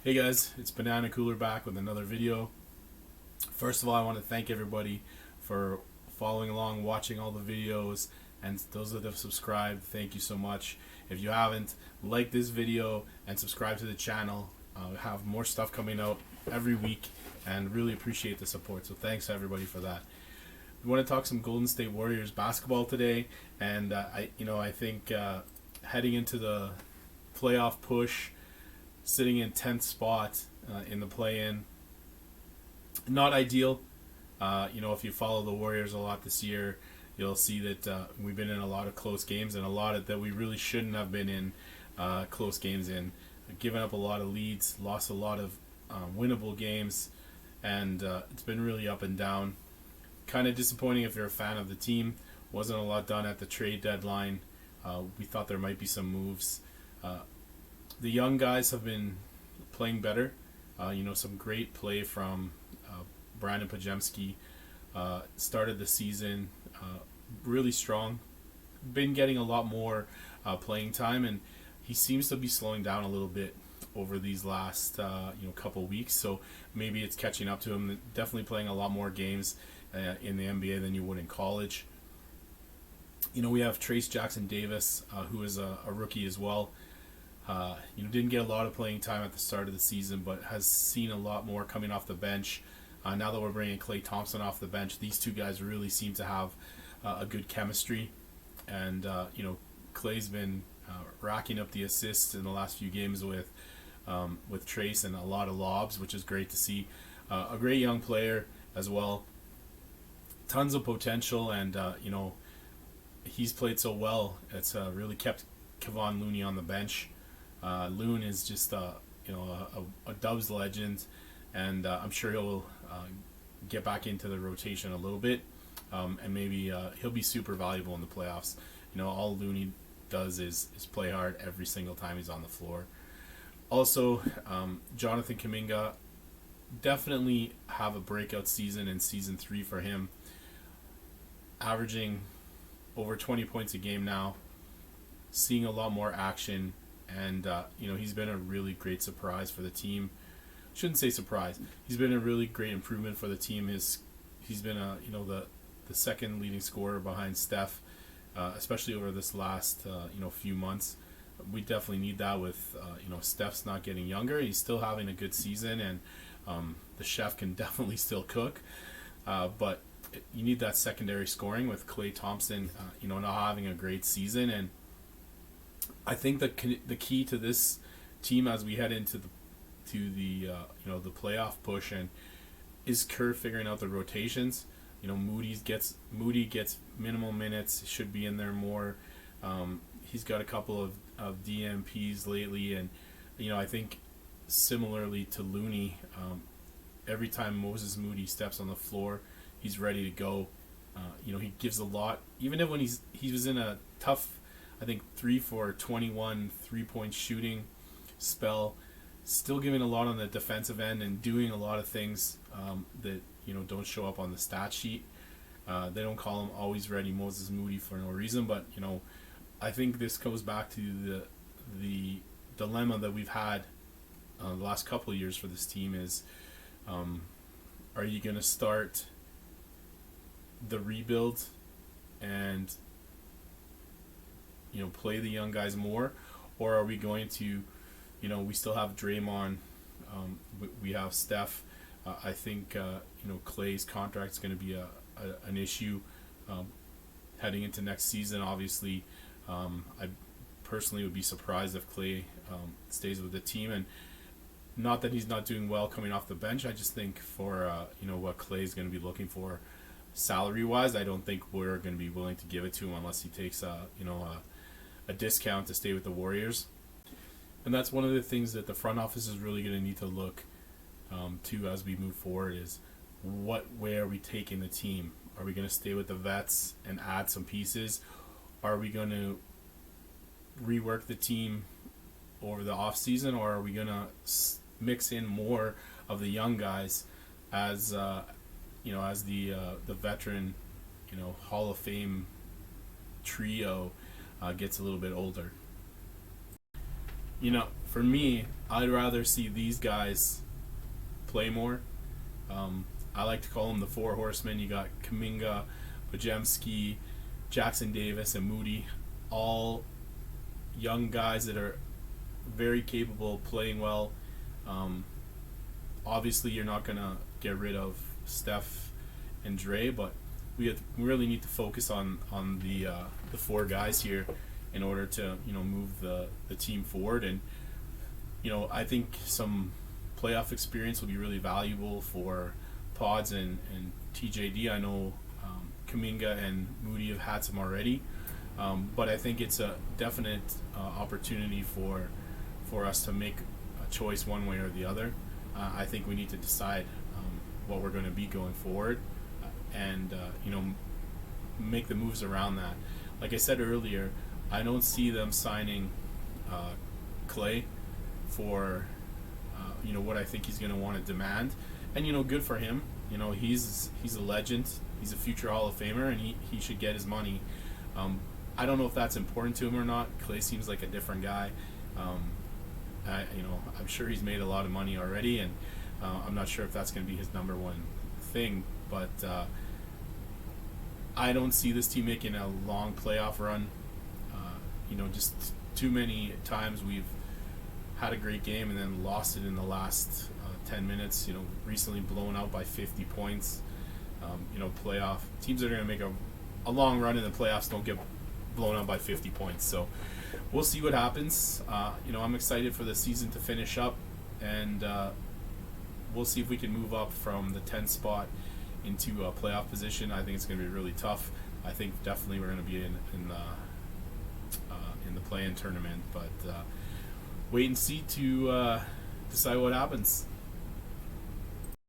Hey guys, it's Banana Cooler back with another video. First of all, I want to thank everybody for following along, watching all the videos, and those that have subscribed, thank you so much. If you haven't, like this video and subscribe to the channel. We have more stuff coming out every week and really appreciate the support, so thanks everybody for that. We want to talk some Golden State Warriors basketball today, and I think heading into the playoff push, sitting in 10th spot in the play-in, not ideal. If you follow the Warriors a lot this year, you'll see that we've been in a lot of close games and a lot that we really shouldn't have been in close games in. Given up a lot of leads, lost a lot of winnable games, and it's been really up and down. Kind of disappointing if you're a fan of the team. Wasn't a lot done at the trade deadline. We thought there might be some moves. The young guys have been playing better. Some great play from Brandon Pajemski. Started the season really strong. Been getting a lot more playing time, and he seems to be slowing down a little bit over these last couple weeks. So maybe it's catching up to him. Definitely playing a lot more games in the NBA than you would in college. We have Trayce Jackson-Davis, who is a rookie as well. Didn't get a lot of playing time at the start of the season, but has seen a lot more coming off the bench. Now that we're bringing Klay Thompson off the bench, these two guys really seem to have a good chemistry. And, Klay's been racking up the assists in the last few games with Trayce and a lot of lobs, which is great to see. A great young player as well. Tons of potential, and, he's played so well. It's really kept Kevon Looney on the bench. Loon is just a Dubs legend, and I'm sure he'll get back into the rotation a little bit, and maybe he'll be super valuable in the playoffs. All Looney does is play hard every single time he's on the floor. Also, Jonathan Kuminga, definitely have a breakout season in season 3 for him, averaging over 20 points a game now, seeing a lot more action. And he's been a really great surprise for the team. Shouldn't say surprise. He's been a really great improvement for the team. He's been the second leading scorer behind Steph, especially over this last few months. We definitely need that with Steph's not getting younger. He's still having a good season, and the chef can definitely still cook. But you need that secondary scoring with Klay Thompson, not having a great season. And I think the key to this team as we head into the playoff push and is Kerr figuring out the rotations. Moody gets minimal minutes, should be in there more. He's got a couple of DMPs lately, and I think similarly to Looney, every time Moses Moody steps on the floor, he's ready to go. He gives a lot, even if when he was in a tough, I think 3 for 21 3-point shooting spell, still giving a lot on the defensive end and doing a lot of things that don't show up on the stat sheet. They don't call him always ready Moses Moody for no reason, but I think this goes back to the dilemma that we've had the last couple of years for this team is, are you going to start the rebuild and play the young guys more, or are we going to, we still have Draymond, we have Steph. I think Klay's contract is going to be an issue heading into next season. Obviously, I personally would be surprised if Klay stays with the team, and not that he's not doing well coming off the bench. I just think for what Klay is going to be looking for salary wise, I don't think we're going to be willing to give it to him unless he takes a discount to stay with the Warriors. And that's one of the things that the front office is really going to need to look to as we move forward is where are we taking the team? Are we going to stay with the vets and add some pieces? Are we going to rework the team over the offseason, or are we going to mix in more of the young guys as the veteran Hall of Fame trio gets a little bit older? For me, I'd rather see these guys play more. I like to call them the four horsemen. You got Kuminga, Bajemski, Jackson Davis, and Moody, all young guys that are very capable of playing well. Obviously, you're not going to get rid of Steph and Dre, but we really need to focus on the four guys here in order to move the team forward. And I think some playoff experience will be really valuable for Pods and TJD. I know Kuminga and Moody have had some already, but I think it's a definite opportunity for us to make a choice one way or the other. I think we need to decide what we're going to be going forward, and make the moves around that. Like I said earlier, I don't see them signing Klay for what I think he's going to want to demand, and good for him. He's a legend. He's a future Hall of Famer, and he should get his money. I don't know if that's important to him or not. Klay seems like a different guy. I'm sure he's made a lot of money already, and I'm not sure if that's going to be his number one thing. But I don't see this team making a long playoff run. Just too many times we've had a great game and then lost it in the last 10 minutes. Recently blown out by 50 points. Playoff teams that are going to make a long run in the playoffs don't get blown out by 50 points. So we'll see what happens. I'm excited for the season to finish up, and we'll see if we can move up from the 10th spot into a playoff position. I think it's going to be really tough. I think definitely we're going to be in the play-in tournament, but wait and see to decide what happens.